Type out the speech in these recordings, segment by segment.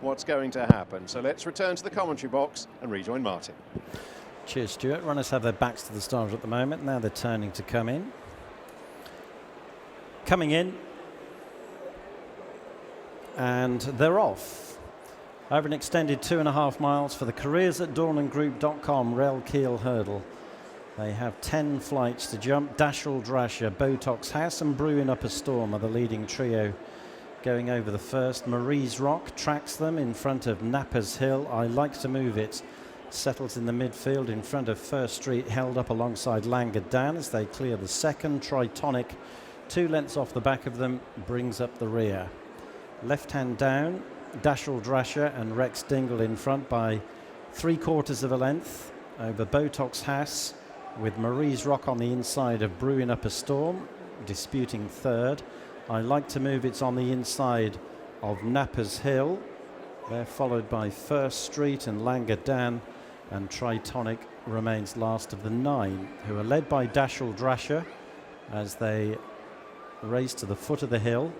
what's going to happen. So let's return to the commentary box and rejoin Martin. Cheers, Stuart. Runners have their backs to the start at the moment. Now they're turning to come in. Coming in. And they're off. Over an extended 2.5 miles for the careers at dawnandgroup.com Relkeel Hurdle. They have 10 flights to jump. Dashel Drasher, Botox House and Brewing Up a Storm are the leading trio going over the first. Marie's Rock tracks them in front of Napper's Hill. I Like to Move It settles in the midfield in front of First Street, held up alongside Langer Dan as they clear the second. Tritonic, 2 lengths off the back of them, brings up the rear. Left hand down, Dashel Drasher and Rex Dingle in front by 3/4 of a length over Botox House, with Marie's Rock on the inside of Brewing Up a Storm, disputing third. I Like to Move It's on the inside of Napper's Hill. They're followed by First Street and Langer Dan, and Tritonic remains last of the 9, who are led by Dashel Drasher as they race to the foot of the hill.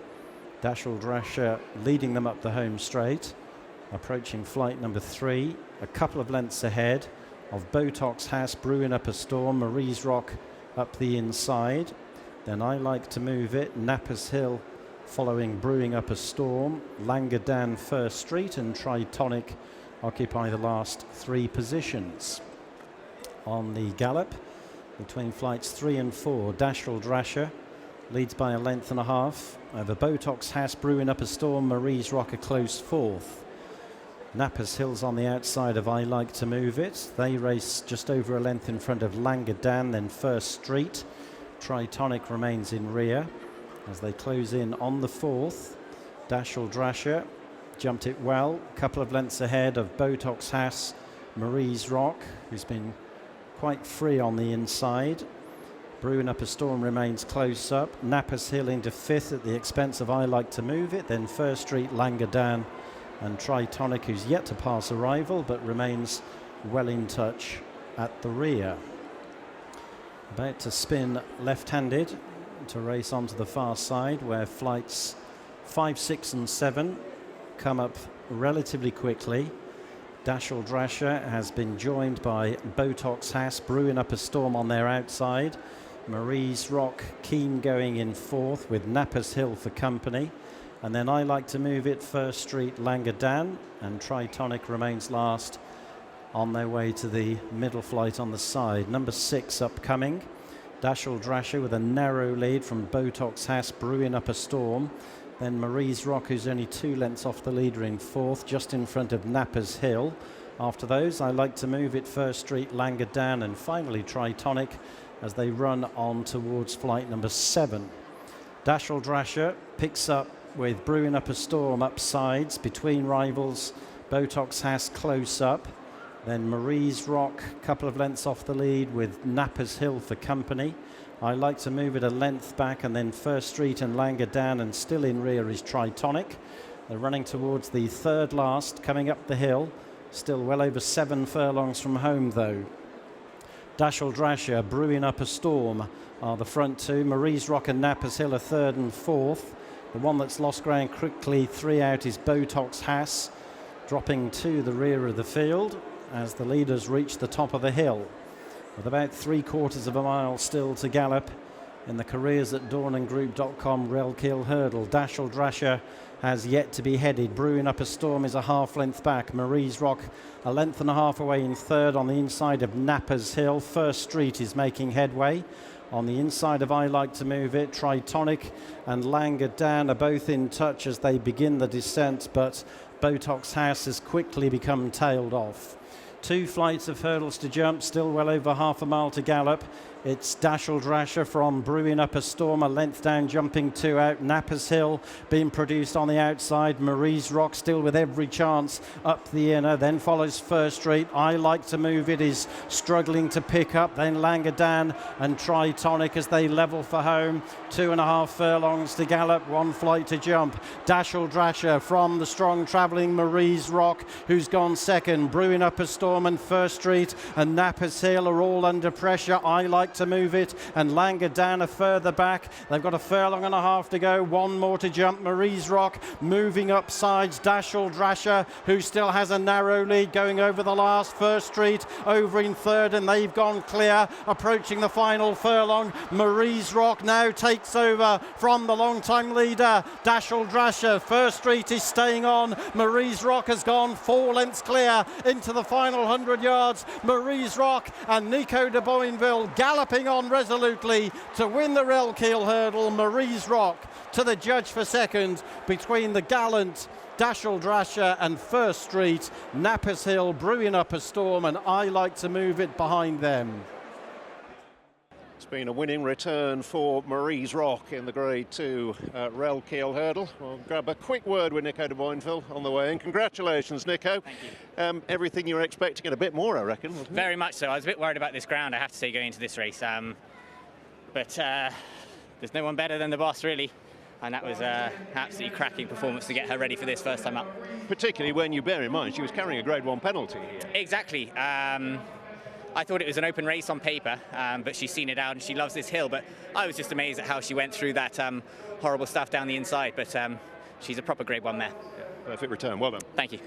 Dashel Drasher leading them up the home straight, approaching flight number 3, a couple of lengths ahead of Botox House, Brewing Up a Storm, Marie's Rock up the inside. Then I Like to Move It, Napper's Hill following Brewing Up a Storm, Langer Dan, First Street and Tritonic occupy the last 3 positions. On the gallop between flights 3 and 4, Dashel Drasher leads by 1.5 lengths over Botox House, Brewing Up a Storm, Marie's Rock a close 4th. Napper's Hill's on the outside of I Like to Move It. They race just over 1 length in front of Langer Dan, then First Street. Tritonic remains in rear as they close in on the 4th. Dashel Drasher jumped it well, a couple of lengths ahead of Botox House, Marie's Rock, who's been quite free on the inside. Brewing Up a Storm remains close up. Napper's Hill into 5th at the expense of I Like to Move It. Then First Street, Langer Dan and Tritonic, who's yet to pass a rival but remains well in touch at the rear. About to spin left-handed to race onto the far side, where flights 5, 6 and 7 come up relatively quickly. Dashel Drasher has been joined by Botox House, Brewing Up a Storm on their outside. Marie's Rock keen going in 4th with Napper's Hill for company. And then I Like to Move It, First Street, Langer Dan, and Tritonic remains last on their way to the middle flight on the side. Number 6 upcoming. Dashel Drasher with a narrow lead from Botox House, Brewing Up a Storm. Then Marie's Rock, who's only 2 lengths off the leader in 4th, just in front of Napper's Hill. After those, I Like to Move It, First Street, Langer Dan, and finally Tritonic as they run on towards flight number 7. Dashel Drasher picks up with Brewing Up a Storm up sides between rivals. Botox House close up. Then Marie's Rock, a couple of lengths off the lead with Napper's Hill for company. I Like to Move It a length back, and then First Street and Langer Dan, and still in rear is Tritonic. They're running towards the 3rd last, coming up the hill. Still well over 7 furlongs from home though. Dashel Drasher, Brewing Up a Storm are the front 2. Marie's Rock and Napper's Hill are 3rd and 4th. The one that's lost ground quickly 3 out is Botox House, dropping to the rear of the field as the leaders reach the top of the hill. With about 3/4 of a mile still to gallop in the careers at dawnandgroup.com Relkeel Hurdle. Dashel Drasher has yet to be headed. Brewing Up a Storm is a 1/2 length back. Marie's Rock a 1.5 lengths away in 3rd on the inside of Napper's Hill. First Street is making headway. On the inside of I Like to Move It, Tritonic and Langer Dan are both in touch as they begin the descent, but Botox House has quickly become tailed off. 2 flights of hurdles to jump, still well over 1/2 mile to gallop. It's Dashel Drasher from Brewing Up a Storm, a length down, jumping 2 out. Napper's Hill being produced on the outside. Marie's Rock still with every chance up the inner. Then follows First Street. I Like to Move It is struggling to pick up. Then Langer Dan and Tritonic as they level for home. 2.5 furlongs to gallop, 1 flight to jump. Dashel Drasher from the strong travelling Marie's Rock, who's gone second. Brewing Up a Storm and First Street and Napper's Hill are all under pressure. I Like like to move it, and Langer down a further back. They've got a furlong and a half to go, one more to jump. Marie's Rock moving up sides. Dashel Drasher, who still has a narrow lead, going over the last. First Street over in third, and they've gone clear, approaching the final furlong. Marie's Rock now takes over from the long-time leader, Dashel Drasher. First Street is staying on. Marie's Rock has gone 4 lengths clear into the final 100 yards. Marie's Rock and Nico de Boinville galloping on resolutely to win the Relkeel Hurdle. Marie's Rock to the judge for second, between the gallant Dashel Drasher and First Street. Nappers Hill brewing up a storm, and I like to move it behind them. It's been a winning return for Marie's Rock in the Grade 2 Relkeel Hurdle. We'll grab a quick word with Nico de Boinville on the way in. Congratulations, Nico. Thank you. Everything you were expecting and a bit more, I reckon, wasn't it? Very much so. I was a bit worried about this ground, I have to say, going into this race. But there's no one better than the boss, really. And that was an absolutely cracking performance to get her ready for this first time up. Particularly when you bear in mind she was carrying a Grade 1 penalty here. Exactly. I thought it was an open race on paper, but she's seen it out and she loves this hill. But I was just amazed at how she went through that horrible stuff down the inside. But she's a proper Grade 1 mare. Yeah, perfect return. Well done. Thank you.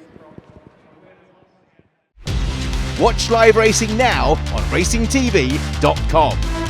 Watch live racing now on racingtv.com.